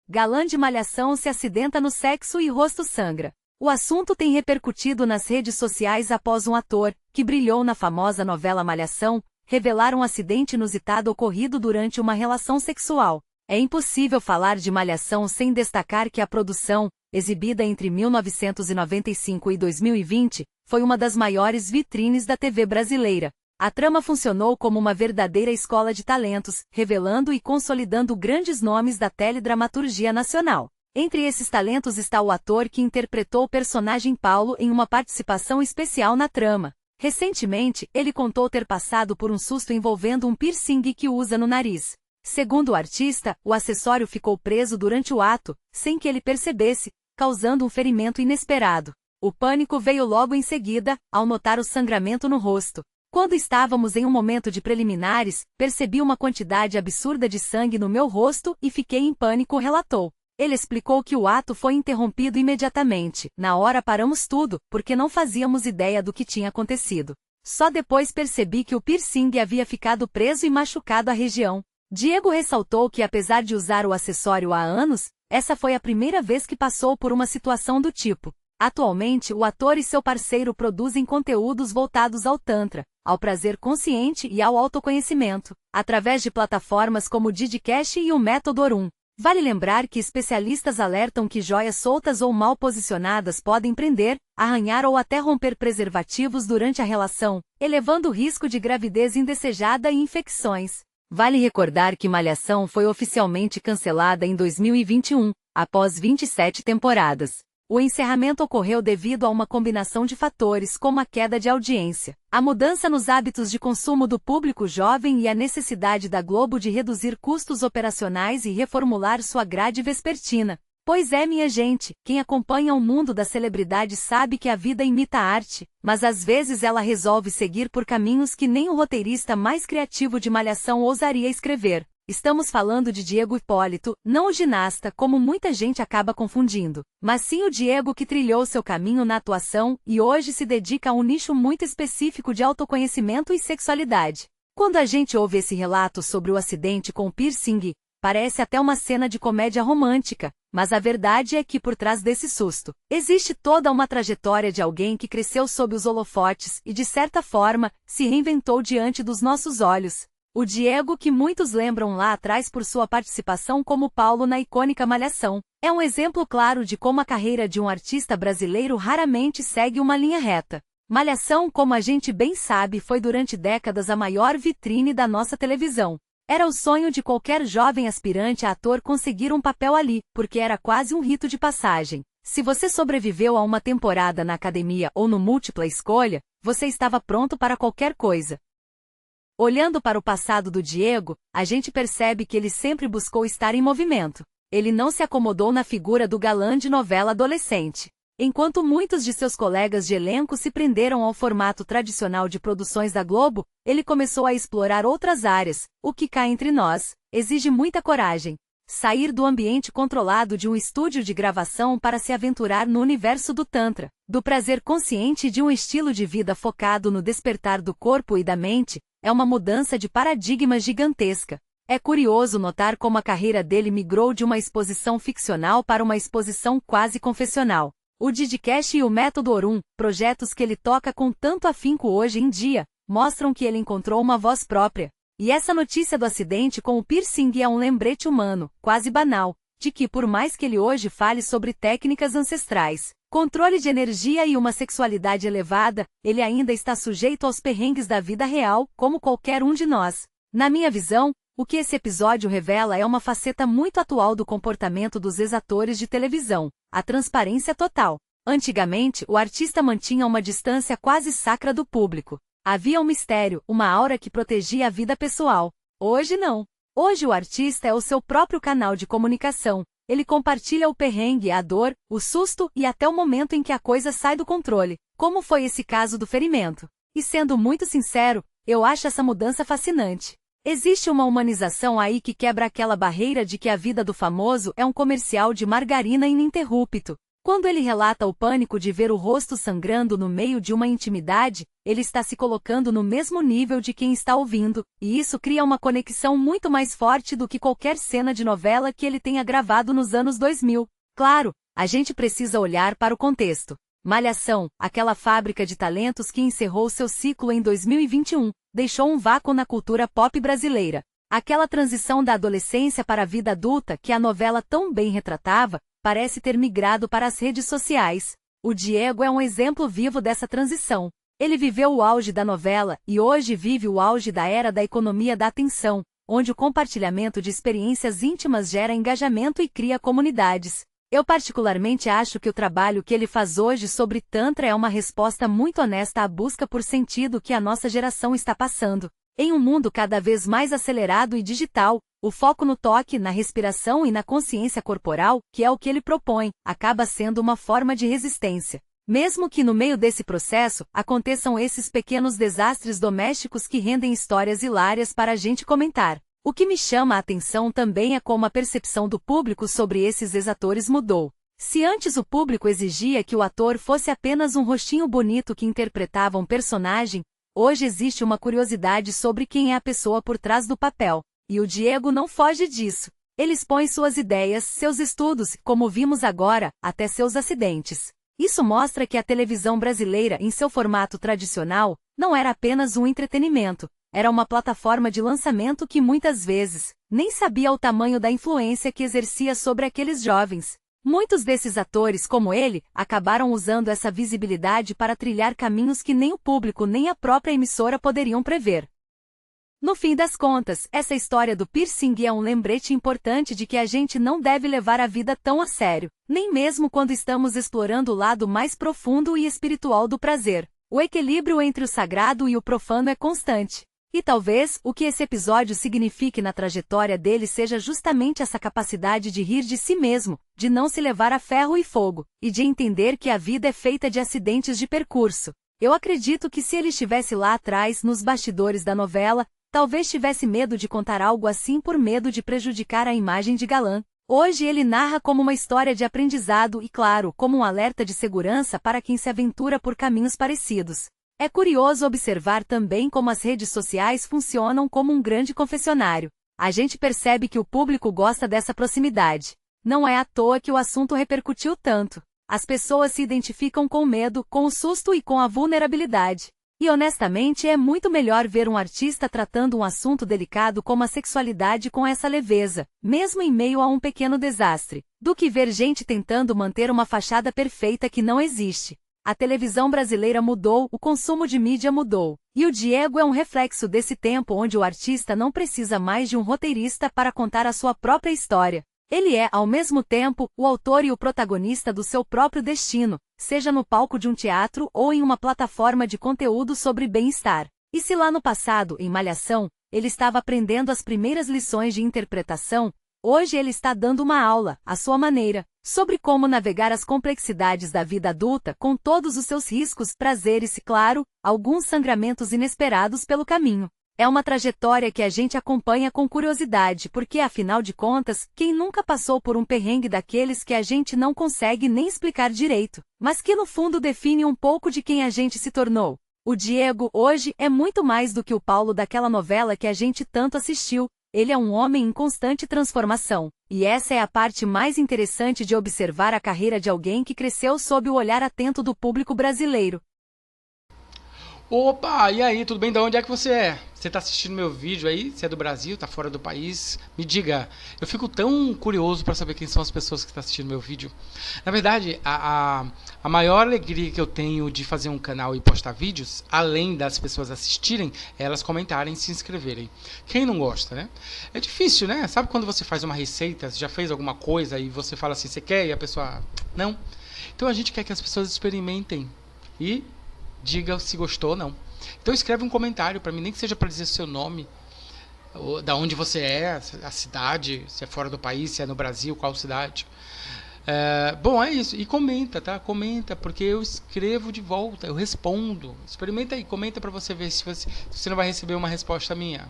Galã de Malhação se acidenta no sexo e rosto sangra. O assunto tem repercutido nas redes sociais após um ator, que brilhou na famosa novela Malhação, revelar um acidente inusitado ocorrido durante uma relação sexual. É impossível falar de Malhação sem destacar que a produção, exibida entre 1995 e 2020, foi uma das maiores vitrines da TV brasileira. A trama funcionou como uma verdadeira escola de talentos, revelando e consolidando grandes nomes da teledramaturgia nacional. Entre esses talentos está o ator que interpretou o personagem Paulo em uma participação especial na trama. Recentemente, ele contou ter passado por um susto envolvendo um piercing que usa no nariz. Segundo o artista, o acessório ficou preso durante o ato, sem que ele percebesse, causando um ferimento inesperado. O pânico veio logo em seguida, ao notar o sangramento no rosto. Quando estávamos em um momento de preliminares, percebi uma quantidade absurda de sangue no meu rosto e fiquei em pânico, relatou. Ele explicou que o ato foi interrompido imediatamente. Na hora paramos tudo, porque não fazíamos ideia do que tinha acontecido. Só depois percebi que o piercing havia ficado preso e machucado a região. Diego ressaltou que apesar de usar o acessório há anos, essa foi a primeira vez que passou por uma situação do tipo. Atualmente, o ator e seu parceiro produzem conteúdos voltados ao Tantra, ao prazer consciente e ao autoconhecimento, através de plataformas como o Didcast e o Método Orum. Vale lembrar que especialistas alertam que joias soltas ou mal posicionadas podem prender, arranhar ou até romper preservativos durante a relação, elevando o risco de gravidez indesejada e infecções. Vale recordar que Malhação foi oficialmente cancelada em 2021, após 27 temporadas. O encerramento ocorreu devido a uma combinação de fatores como a queda de audiência, a mudança nos hábitos de consumo do público jovem e a necessidade da Globo de reduzir custos operacionais e reformular sua grade vespertina. Pois é, minha gente, quem acompanha o mundo da celebridade sabe que a vida imita a arte, mas às vezes ela resolve seguir por caminhos que nem o roteirista mais criativo de Malhação ousaria escrever. Estamos falando de Diego Hipólito, não o ginasta como muita gente acaba confundindo, mas sim o Diego que trilhou seu caminho na atuação e hoje se dedica a um nicho muito específico de autoconhecimento e sexualidade. Quando a gente ouve esse relato sobre o acidente com o piercing, parece até uma cena de comédia romântica, mas a verdade é que por trás desse susto, existe toda uma trajetória de alguém que cresceu sob os holofotes e de certa forma, se reinventou diante dos nossos olhos. O Diego, que muitos lembram lá atrás por sua participação como Paulo na icônica Malhação, é um exemplo claro de como a carreira de um artista brasileiro raramente segue uma linha reta. Malhação, como a gente bem sabe, foi durante décadas a maior vitrine da nossa televisão. Era o sonho de qualquer jovem aspirante a ator conseguir um papel ali, porque era quase um rito de passagem. Se você sobreviveu a uma temporada na academia ou no Múltipla Escolha, você estava pronto para qualquer coisa. Olhando para o passado do Diego, a gente percebe que ele sempre buscou estar em movimento. Ele não se acomodou na figura do galã de novela adolescente. Enquanto muitos de seus colegas de elenco se prenderam ao formato tradicional de produções da Globo, ele começou a explorar outras áreas, o que cá entre nós, exige muita coragem. Sair do ambiente controlado de um estúdio de gravação para se aventurar no universo do Tantra, do prazer consciente de um estilo de vida focado no despertar do corpo e da mente, é uma mudança de paradigma gigantesca. É curioso notar como a carreira dele migrou de uma exposição ficcional para uma exposição quase confessional. O Didcast e o Método Orum, projetos que ele toca com tanto afinco hoje em dia, mostram que ele encontrou uma voz própria. E essa notícia do acidente com o piercing é um lembrete humano, quase banal, de que por mais que ele hoje fale sobre técnicas ancestrais, controle de energia e uma sexualidade elevada, ele ainda está sujeito aos perrengues da vida real, como qualquer um de nós. Na minha visão, o que esse episódio revela é uma faceta muito atual do comportamento dos ex-atores de televisão, a transparência total. Antigamente, o artista mantinha uma distância quase sacra do público. Havia um mistério, uma aura que protegia a vida pessoal. Hoje não. Hoje o artista é o seu próprio canal de comunicação. Ele compartilha o perrengue, a dor, o susto e até o momento em que a coisa sai do controle, como foi esse caso do ferimento. E sendo muito sincero, eu acho essa mudança fascinante. Existe uma humanização aí que quebra aquela barreira de que a vida do famoso é um comercial de margarina ininterrupto. Quando ele relata o pânico de ver o rosto sangrando no meio de uma intimidade, ele está se colocando no mesmo nível de quem está ouvindo, e isso cria uma conexão muito mais forte do que qualquer cena de novela que ele tenha gravado nos anos 2000. Claro, a gente precisa olhar para o contexto. Malhação, aquela fábrica de talentos que encerrou seu ciclo em 2021, deixou um vácuo na cultura pop brasileira. Aquela transição da adolescência para a vida adulta que a novela tão bem retratava, parece ter migrado para as redes sociais. O Diego é um exemplo vivo dessa transição. Ele viveu o auge da novela e hoje vive o auge da era da economia da atenção, onde o compartilhamento de experiências íntimas gera engajamento e cria comunidades. Eu particularmente acho que o trabalho que ele faz hoje sobre Tantra é uma resposta muito honesta à busca por sentido que a nossa geração está passando. Em um mundo cada vez mais acelerado e digital, o foco no toque, na respiração e na consciência corporal, que é o que ele propõe, acaba sendo uma forma de resistência. Mesmo que no meio desse processo, aconteçam esses pequenos desastres domésticos que rendem histórias hilárias para a gente comentar. O que me chama a atenção também é como a percepção do público sobre esses ex-atores mudou. Se antes o público exigia que o ator fosse apenas um rostinho bonito que interpretava um personagem, hoje existe uma curiosidade sobre quem é a pessoa por trás do papel. E o Diego não foge disso. Ele expõe suas ideias, seus estudos, como vimos agora, até seus acidentes. Isso mostra que a televisão brasileira, em seu formato tradicional, não era apenas um entretenimento, era uma plataforma de lançamento que muitas vezes nem sabia o tamanho da influência que exercia sobre aqueles jovens. Muitos desses atores, como ele, acabaram usando essa visibilidade para trilhar caminhos que nem o público nem a própria emissora poderiam prever. No fim das contas, essa história do piercing é um lembrete importante de que a gente não deve levar a vida tão a sério, nem mesmo quando estamos explorando o lado mais profundo e espiritual do prazer. O equilíbrio entre o sagrado e o profano é constante. E talvez, o que esse episódio signifique na trajetória dele seja justamente essa capacidade de rir de si mesmo, de não se levar a ferro e fogo, e de entender que a vida é feita de acidentes de percurso. Eu acredito que se ele estivesse lá atrás, nos bastidores da novela, talvez tivesse medo de contar algo assim por medo de prejudicar a imagem de galã. Hoje ele narra como uma história de aprendizado e, claro, como um alerta de segurança para quem se aventura por caminhos parecidos. É curioso observar também como as redes sociais funcionam como um grande confessionário. A gente percebe que o público gosta dessa proximidade. Não é à toa que o assunto repercutiu tanto. As pessoas se identificam com o medo, com o susto e com a vulnerabilidade. E honestamente é muito melhor ver um artista tratando um assunto delicado como a sexualidade com essa leveza, mesmo em meio a um pequeno desastre, do que ver gente tentando manter uma fachada perfeita que não existe. A televisão brasileira mudou, o consumo de mídia mudou. E o Diego é um reflexo desse tempo onde o artista não precisa mais de um roteirista para contar a sua própria história. Ele é, ao mesmo tempo, o autor e o protagonista do seu próprio destino, seja no palco de um teatro ou em uma plataforma de conteúdo sobre bem-estar. E se lá no passado, em Malhação, ele estava aprendendo as primeiras lições de interpretação, hoje ele está dando uma aula, à sua maneira, sobre como navegar as complexidades da vida adulta com todos os seus riscos, prazeres e, claro, alguns sangramentos inesperados pelo caminho. É uma trajetória que a gente acompanha com curiosidade porque, afinal de contas, quem nunca passou por um perrengue daqueles que a gente não consegue nem explicar direito, mas que no fundo define um pouco de quem a gente se tornou. O Diego, hoje, é muito mais do que o Paulo daquela novela que a gente tanto assistiu. Ele é um homem em constante transformação. E essa é a parte mais interessante de observar a carreira de alguém que cresceu sob o olhar atento do público brasileiro. Opa, e aí, tudo bem? De onde é que você é? Você está assistindo meu vídeo aí? Você é do Brasil, está fora do país? Me diga, eu fico tão curioso para saber quem são as pessoas que estão assistindo meu vídeo. Na verdade, a maior alegria que eu tenho de fazer um canal e postar vídeos, além das pessoas assistirem, é elas comentarem e se inscreverem. Quem não gosta, né? É difícil, né? Sabe quando você faz uma receita, você já fez alguma coisa e você fala assim, você quer? E a pessoa, não. Então a gente quer que as pessoas experimentem e diga se gostou ou não. Então escreve um comentário para mim, nem que seja para dizer seu nome, da onde você é, a cidade, se é fora do país, se é no Brasil, qual cidade. Bom, é isso. E comenta, tá? Comenta, porque eu escrevo de volta, eu respondo. Experimenta aí, comenta para você ver se você não vai receber uma resposta minha.